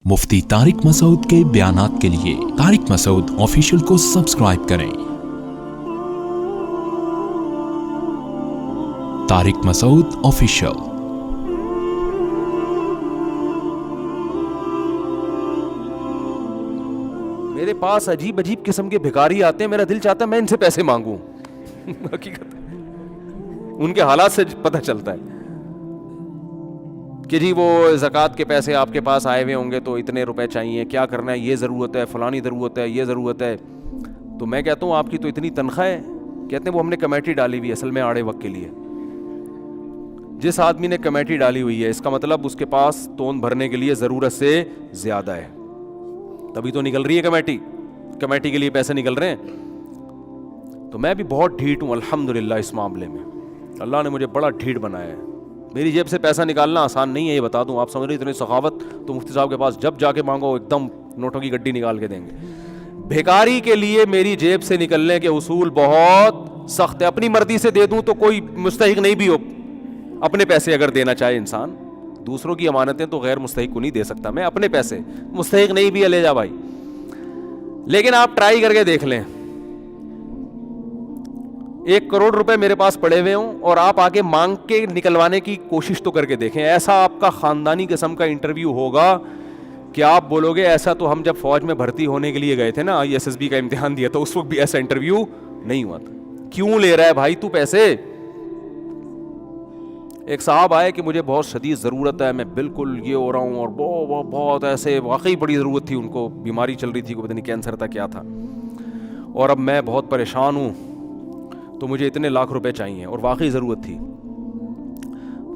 مفتی طارق مسعود کے بیانات کے لیے طارق مسعود آفیشیل کو سبسکرائب کریں۔ طارق مسعود آفیشیل۔ میرے پاس عجیب عجیب قسم کے بھکاری آتے ہیں، میرا دل چاہتا ہے میں ان سے پیسے مانگوں۔ حقیقت ان کے حالات سے پتہ چلتا ہے کہ جی وہ زکوٰۃ کے پیسے آپ کے پاس آئے ہوئے ہوں گے تو اتنے روپے چاہیے، کیا کرنا ہے، یہ ضرورت ہے، فلانی ضرورت ہے، یہ ضرورت ہے۔ تو میں کہتا ہوں آپ کی تو اتنی تنخواہ ہے؟ کہتے ہیں وہ ہم نے کمیٹی ڈالی ہوئی ہے اصل میں آڑے وقت کے لیے۔ جس آدمی نے کمیٹی ڈالی ہوئی ہے اس کا مطلب اس کے پاس تون بھرنے کے لیے ضرورت سے زیادہ ہے، تبھی تو نکل رہی ہے کمیٹی کے لیے پیسے نکل رہے ہیں۔ تو میں بھی بہت ڈھیٹ ہوں الحمدللہ اس معاملے میں، اللہ نے مجھے بڑا ڈھیٹ بنایا ہے۔ میری جیب سے پیسہ نکالنا آسان نہیں ہے، یہ بتا دوں، آپ سمجھ رہے اتنی سخاوت تو مفتی صاحب کے پاس جب جا کے مانگو ایک دم نوٹوں کی گڈی نکال کے دیں گے۔ بھیکاری کے لیے میری جیب سے نکلنے کے اصول بہت سخت ہے، اپنی مرضی سے دے دوں تو کوئی مستحق نہیں بھی ہو، اپنے پیسے اگر دینا چاہے انسان، دوسروں کی امانتیں تو غیر مستحق کو نہیں دے سکتا میں، اپنے پیسے مستحق نہیں بھی ہے لے جا بھائی۔ لیکن آپ ٹرائی کر کے دیکھ لیں، 1 کروڑ روپے میرے پاس پڑے ہوئے ہوں اور آپ آگے مانگ کے نکلوانے کی کوشش تو کر کے دیکھیں، ایسا آپ کا خاندانی قسم کا انٹرویو ہوگا کہ آپ بولو گے ایسا تو ہم جب فوج میں بھرتی ہونے کے لیے گئے تھے نا، ISSB کا امتحان دیا تو اس وقت بھی ایسا انٹرویو نہیں ہوا تھا۔ کیوں لے رہا ہے بھائی تو پیسے؟ ایک صاحب آئے کہ مجھے بہت شدید ضرورت ہے، میں بالکل یہ ہو رہا ہوں، اور بہت ایسے واقعی بڑی ضرورت تھی، ان کو بیماری چل رہی تھی، کوئی پتہ نہیں کینسر تھا کیا تھا، اور اب میں بہت پریشان ہوں تو مجھے اتنے لاکھ روپے چاہیے، اور واقعی ضرورت تھی۔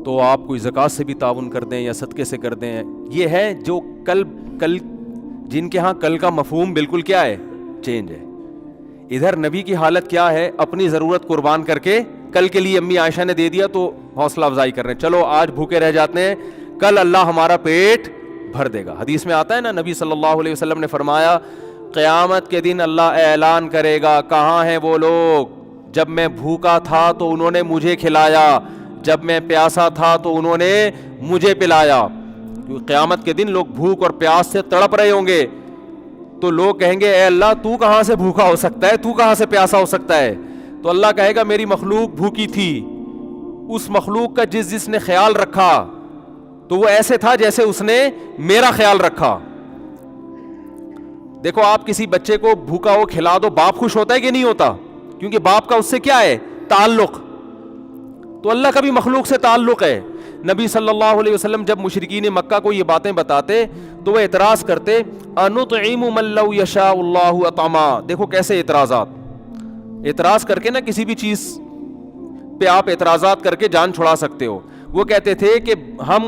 تو آپ کوئی زکوٰۃ سے بھی تعاون کر دیں یا صدقے سے کر دیں۔ یہ ہے جو کل جن کے ہاں کل کا مفہوم بالکل کیا ہے، چینج ہے۔ ادھر نبی کی حالت کیا ہے، اپنی ضرورت قربان کر کے کل کے لیے امی عائشہ نے دے دیا تو حوصلہ افزائی کر رہے ہیں، چلو آج بھوکے رہ جاتے ہیں، کل اللہ ہمارا پیٹ بھر دے گا۔ حدیث میں آتا ہے نا، نبی صلی اللہ علیہ وسلم نے فرمایا قیامت کے دن اللہ اعلان کرے گا، کہاں ہیں وہ لوگ جب میں بھوکا تھا تو انہوں نے مجھے کھلایا، جب میں پیاسا تھا تو انہوں نے مجھے پلایا۔ کیونکہ قیامت کے دن لوگ بھوک اور پیاس سے تڑپ رہے ہوں گے، تو لوگ کہیں گے اے اللہ تو کہاں سے بھوکا ہو سکتا ہے، تو کہاں سے پیاسا ہو سکتا ہے؟ تو اللہ کہے گا میری مخلوق بھوکی تھی، اس مخلوق کا جس نے خیال رکھا تو وہ ایسے تھا جیسے اس نے میرا خیال رکھا۔ دیکھو آپ کسی بچے کو بھوکا ہو کھلا دو، باپ خوش ہوتا ہے کہ نہیں ہوتا؟ کیونکہ باپ کا اس سے کیا ہے، تعلق۔ تو اللہ کا بھی مخلوق سے تعلق ہے۔ نبی صلی اللہ علیہ وسلم جب مشرکین مکہ کو یہ باتیں بتاتے تو وہ اعتراض کرتے، انطعم من لو یشاء اللہ اطعما۔ دیکھو کیسے اعتراض کر کے نا کسی بھی چیز پہ آپ اعتراضات کر کے جان چھڑا سکتے ہو۔ وہ کہتے تھے کہ ہم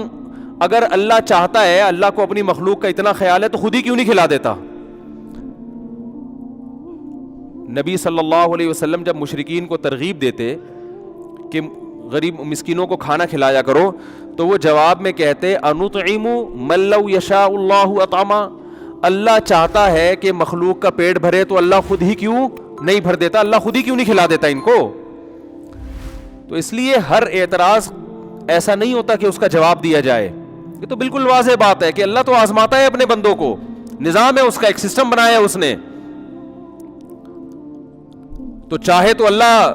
اگر اللہ چاہتا ہے، اللہ کو اپنی مخلوق کا اتنا خیال ہے تو خود ہی کیوں نہیں کھلا دیتا؟ نبی صلی اللہ علیہ وسلم جب مشرکین کو ترغیب دیتے کہ غریب مسکینوں کو کھانا کھلایا کرو تو وہ جواب میں کہتے انطعم من لو یشاء اللہ اطعما۔ اللہ چاہتا ہے کہ مخلوق کا پیٹ بھرے تو اللہ خود ہی کیوں نہیں بھر دیتا، اللہ خود ہی کیوں نہیں کھلا دیتا ان کو؟ تو اس لیے ہر اعتراض ایسا نہیں ہوتا کہ اس کا جواب دیا جائے، یہ تو بالکل واضح بات ہے کہ اللہ تو آزماتا ہے اپنے بندوں کو، نظام ہے اس کا، ایک سسٹم بنایا اس نے۔ تو چاہے تو اللہ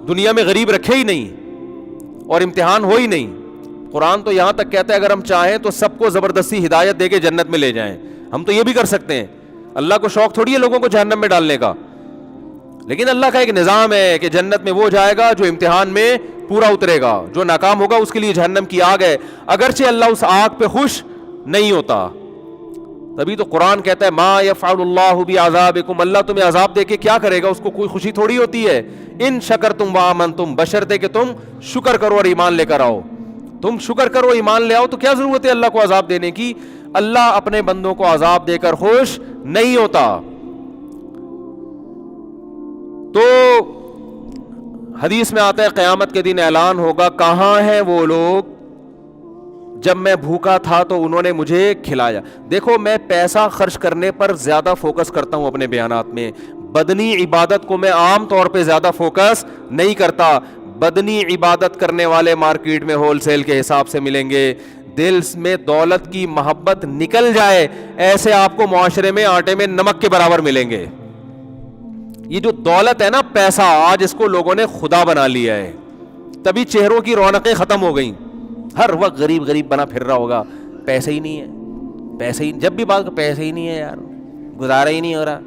دنیا میں غریب رکھے ہی نہیں اور امتحان ہو ہی نہیں۔ قرآن تو یہاں تک کہتا ہے اگر ہم چاہیں تو سب کو زبردستی ہدایت دے کے جنت میں لے جائیں، ہم تو یہ بھی کر سکتے ہیں۔ اللہ کو شوق تھوڑی ہے لوگوں کو جہنم میں ڈالنے کا، لیکن اللہ کا ایک نظام ہے کہ جنت میں وہ جائے گا جو امتحان میں پورا اترے گا، جو ناکام ہوگا اس کے لیے جہنم کی آگ ہے، اگرچہ اللہ اس آگ پہ خوش نہیں ہوتا۔ تبھی تو قرآن کہتا ہے ما یفعل اللہ بعذابکم، اللہ تمہیں عذاب دے کے کیا کرے گا، اس کو کوئی خوشی تھوڑی ہوتی ہے۔ ان شکرتم وآمنتم، بشرطے کہ تم شکر کرو اور ایمان لے کر آؤ۔ تم شکر کرو ایمان لے آؤ تو کیا ضرورت ہے اللہ کو عذاب دینے کی؟ اللہ اپنے بندوں کو عذاب دے کر خوش نہیں ہوتا۔ تو حدیث میں آتا ہے قیامت کے دن اعلان ہوگا، کہاں ہیں وہ لوگ جب میں بھوکا تھا تو انہوں نے مجھے کھلایا۔ دیکھو میں پیسہ خرچ کرنے پر زیادہ فوکس کرتا ہوں اپنے بیانات میں، بدنی عبادت کو میں عام طور پہ زیادہ فوکس نہیں کرتا۔ بدنی عبادت کرنے والے مارکیٹ میں ہول سیل کے حساب سے ملیں گے، دل میں دولت کی محبت نکل جائے ایسے آپ کو معاشرے میں آٹے میں نمک کے برابر ملیں گے. یہ جو دولت ہے نا پیسہ, آج اس کو لوگوں نے خدا بنا لیا ہے, تبھی چہروں کی رونقیں ختم ہو گئیں. ہر وقت غریب غریب بنا پھر رہا ہوگا, پیسے ہی نہیں ہے, پیسے ہی, جب بھی بات پیسے ہی نہیں ہے یار, گزارا ہی نہیں ہو رہا,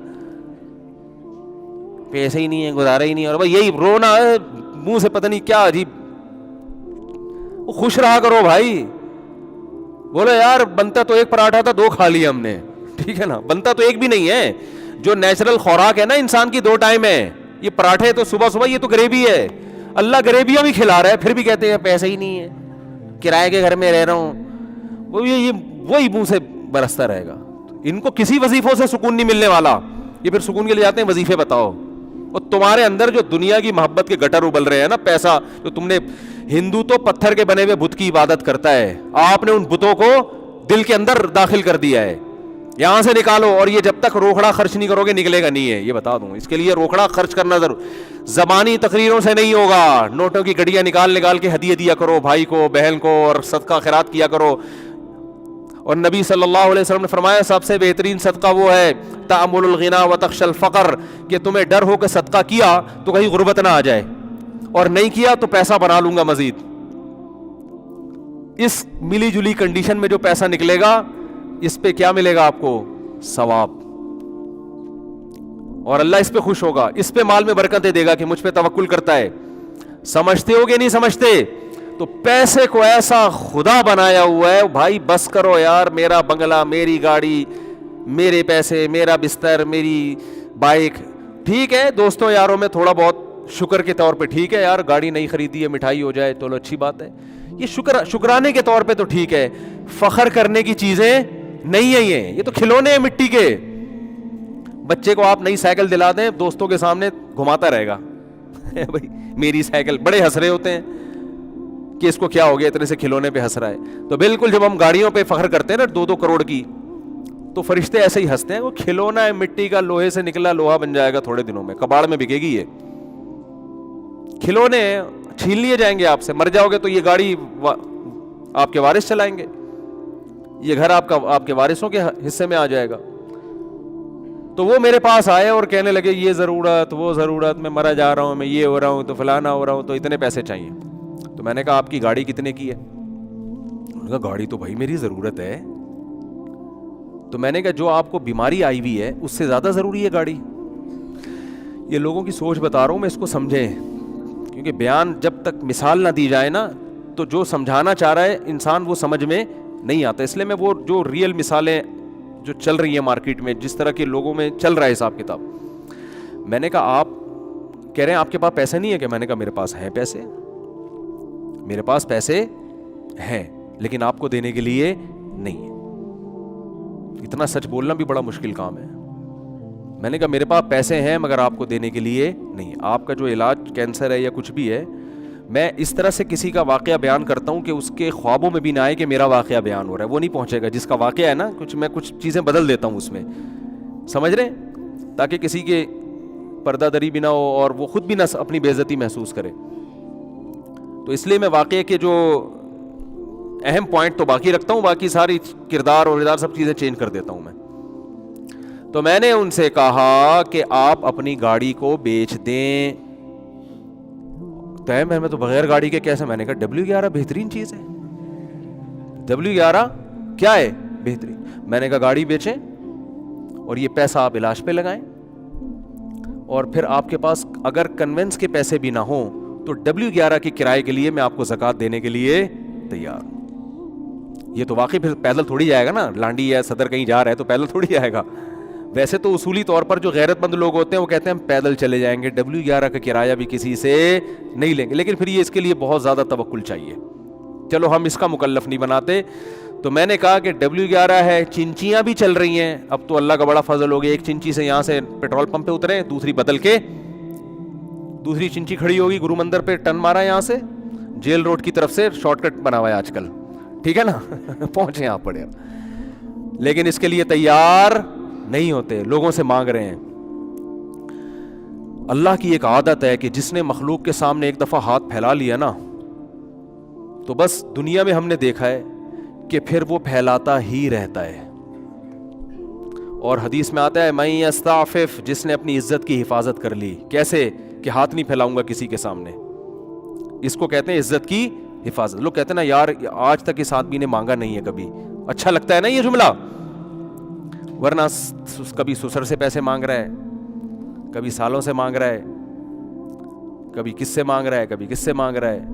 پیسے ہی نہیں ہے, گزارا ہی نہیں ہو رہا, بھائی یہی رونا ہے منہ سے, پتہ نہیں کیا عجیب. خوش رہا کرو بھائی, بولو یار بنتا تو ایک پراٹھا تھا 2 کھا لیا ہم نے, ٹھیک ہے نا, بنتا تو ایک بھی نہیں ہے. جو نیچرل خوراک ہے نا انسان کی 2 ٹائم ہے, یہ پراٹھے تو صبح صبح, یہ تو گریوی ہے. اللہ گریویاں بھی کھلا رہا ہے, پھر بھی کہتے ہیں پیسے ہی نہیں ہے, کرائے کے گھر میں رہ رہا ہوں. وہی منہ سے برستا رہے گا. ان کو کسی وظیفوں سے سکون نہیں ملنے والا, یہ پھر سکون کے لیے جاتے ہیں وظیفے بتاؤ. اور تمہارے اندر جو دنیا کی محبت کے گٹر ابل رہے ہیں نا, پیسہ جو تم نے, ہندو تو پتھر کے بنے ہوئے بت کی عبادت کرتا ہے, آپ نے ان بتوں کو دل کے اندر داخل کر دیا ہے. یہاں سے نکالو, اور یہ جب تک روکڑا خرچ نہیں کرو گے نکلے گا نہیں ہے, یہ بتا دوں. اس کے لیے روکڑا خرچ کرنا ضرور, زبانی تقریروں سے نہیں ہوگا. نوٹوں کی گڈیاں نکال کے ہدیہ دیا کرو بھائی کو, بہن کو, اور صدقہ خیرات کیا کرو. اور نبی صلی اللہ علیہ وسلم نے فرمایا سب سے بہترین صدقہ وہ ہے تأمل الغنا وتخشى الفقر, کہ تمہیں ڈر ہو کہ صدقہ کیا تو کہیں غربت نہ آ جائے, اور نہیں کیا تو پیسہ بنا لوں گا مزید. اس ملی جلی کنڈیشن میں جو پیسہ نکلے گا, اس پہ کیا ملے گا آپ کو؟ ثواب. اور اللہ اس پہ خوش ہوگا, اس پہ مال میں برکتیں دے گا کہ مجھ پہ توکل کرتا ہے. سمجھتے ہو کہ نہیں سمجھتے؟ تو پیسے کو ایسا خدا بنایا ہوا ہے بھائی, بس کرو یار, میرا بنگلہ, میری گاڑی, میرے پیسے, میرا بستر, میری بائک, ٹھیک ہے دوستوں یاروں میں تھوڑا بہت شکر کے طور پہ ٹھیک ہے یار, گاڑی نہیں خریدی ہے, مٹھائی ہو جائے تو اچھی بات ہے, یہ شکرانے کے طور پہ تو ٹھیک ہے. فخر کرنے کی چیزیں نہیں ہے یہ تو کھلونے ہیں مٹی کے. بچے کو آپ نئی سائیکل دلا دیں, دوستوں کے سامنے گھماتا رہے گا بھائی میری سائیکل, بڑے ہنس رہے ہوتے ہیں کہ اس کو کیا ہو گیا, اتنے سے کھلونے پہ ہنس رہا ہے. تو بالکل جب ہم گاڑیوں پہ فخر کرتے ہیں نا 2-2 کروڑ کی, تو فرشتے ایسے ہی ہنستے ہیں, وہ کھلونا ہے مٹی کا, لوہے سے نکلا لوہا بن جائے گا تھوڑے دنوں میں, کباڑ میں بکے گی. یہ کھلونے چھین لیے جائیں گے آپ سے, مر جاؤ گے تو یہ گاڑی آپ کے وارث چلائیں گے, یہ گھر آپ کے وارثوں کے حصے میں آ جائے گا. تو وہ میرے پاس آئے اور کہنے لگے یہ ضرورت, وہ ضرورت, میں مرا جا رہا ہوں, میں یہ ہو رہا ہوں, تو فلانا ہو رہا ہوں, تو اتنے پیسے چاہیے. تو میں نے کہا آپ کی گاڑی کتنے کی ہے؟ انہوں نے کہا گاڑی تو بھائی میری ضرورت ہے. تو میں نے کہا جو آپ کو بیماری آئی ہوئی ہے اس سے زیادہ ضروری ہے گاڑی. یہ لوگوں کی سوچ بتا رہا ہوں میں, اس کو سمجھیں, کیونکہ بیان جب تک مثال نہ دی جائے نا تو جو سمجھانا چاہ رہا ہے انسان وہ سمجھ میں نہیں آتا. اس لیے میں وہ جو ریئل مثالیں جو چل رہی ہیں مارکیٹ میں, جس طرح کے لوگوں میں چل رہا ہے حساب کتاب, میں نے کہا آپ کہہ رہے ہیں آپ کے پاس پیسے نہیں ہے کہ, میں نے کہا میرے پاس ہیں پیسے, میرے پاس پیسے ہیں, لیکن آپ کو دینے کے لیے نہیں ہے. اتنا سچ بولنا بھی بڑا مشکل کام ہے. میں نے کہا میرے پاس پیسے ہیں مگر آپ کو دینے کے لیے نہیں. آپ کا جو علاج کینسر ہے یا کچھ بھی ہے, میں اس طرح سے کسی کا واقعہ بیان کرتا ہوں کہ اس کے خوابوں میں بھی نہ آئے کہ میرا واقعہ بیان ہو رہا ہے, وہ نہیں پہنچے گا. جس کا واقعہ ہے نا, میں کچھ چیزیں بدل دیتا ہوں اس میں, سمجھ رہے ہیں, تاکہ کسی کے پردہ دری بھی نہ ہو اور وہ خود بھی نہ اپنی بے عزتی محسوس کرے. تو اس لیے میں واقعے کے جو اہم پوائنٹ تو باقی رکھتا ہوں, باقی ساری کردار اور ادار سب چیزیں چینج کر دیتا ہوں میں. تو میں نے ان سے کہا کہ آپ اپنی گاڑی کو بیچ دیں. میں تو بغیر گاڑی کے کیسے؟ میں نے کہا W11 بہترین چیز ہے, W11 کیا ہے بہترین. میں نے کہا گاڑی بیچیں اور یہ پیسہ آپ علاج پہ لگائیں, اور پھر آپ کے پاس اگر کنوینس کے پیسے بھی نہ ہوں تو W11 کے کرائے کے لیے میں آپ کو زکوٰۃ دینے کے لیے تیار. یہ تو واقعی پھر پیدل تھوڑی جائے گا نا, لانڈی یا صدر کہیں جا رہا ہے تو پیدل تھوڑی جائے گا. ویسے تو اصولی طور پر جو غیرت مند لوگ ہوتے ہیں وہ کہتے ہیں ہم پیدل چلے جائیں گے, W11 کا کرایہ بھی کسی سے نہیں لیں گے, لیکن پھر یہ اس کے لیے بہت زیادہ توکل چاہیے. چلو ہم اس کا مکلف نہیں بناتے. تو میں نے کہا کہ W11 ہے, چنچیاں بھی چل رہی ہیں, اب تو اللہ کا بڑا فضل ہو گیا, ایک چنچی سے یہاں سے پیٹرول پمپ پہ اترے, دوسری بدل کے دوسری چنچی کھڑی ہوگی گرو مندر پہ, ٹن مارا یہاں سے جیل روڈ کی طرف سے, شارٹ کٹ بنا ہوا ہے آج کل, ٹھیک ہے نا, پہنچے آپ پڑے. لیکن اس کے لیے تیار نہیں ہوتے, لوگوں سے مانگ رہے ہیں. اللہ کی ایک عادت ہے کہ جس نے مخلوق کے سامنے ایک دفعہ ہاتھ پھیلا لیا نا, تو بس دنیا میں ہم نے دیکھا ہے کہ پھر وہ پھیلاتا ہی رہتا ہے. اور حدیث میں آتا ہے من یستعفف, جس نے اپنی عزت کی حفاظت کر لی. کیسے؟ کہ ہاتھ نہیں پھیلاؤں گا کسی کے سامنے. اس کو کہتے ہیں عزت کی حفاظت. لوگ کہتے ہیں نا یار آج تک اس آدمی نے مانگا نہیں ہے کبھی. اچھا لگتا ہے نا یہ جملہ, ورنہ کبھی سسر سے پیسے مانگ رہا ہے, کبھی سالوں سے مانگ رہا ہے, کبھی کس سے مانگ رہا ہے, کبھی کس سے مانگ رہا ہے,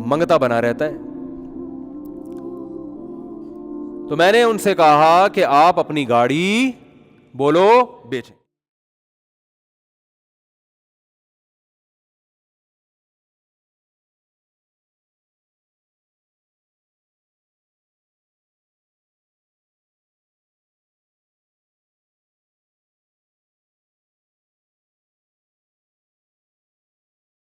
منگتا بنا رہتا ہے. تو میں نے ان سے کہا کہ آپ اپنی گاڑی بولو بیچیں.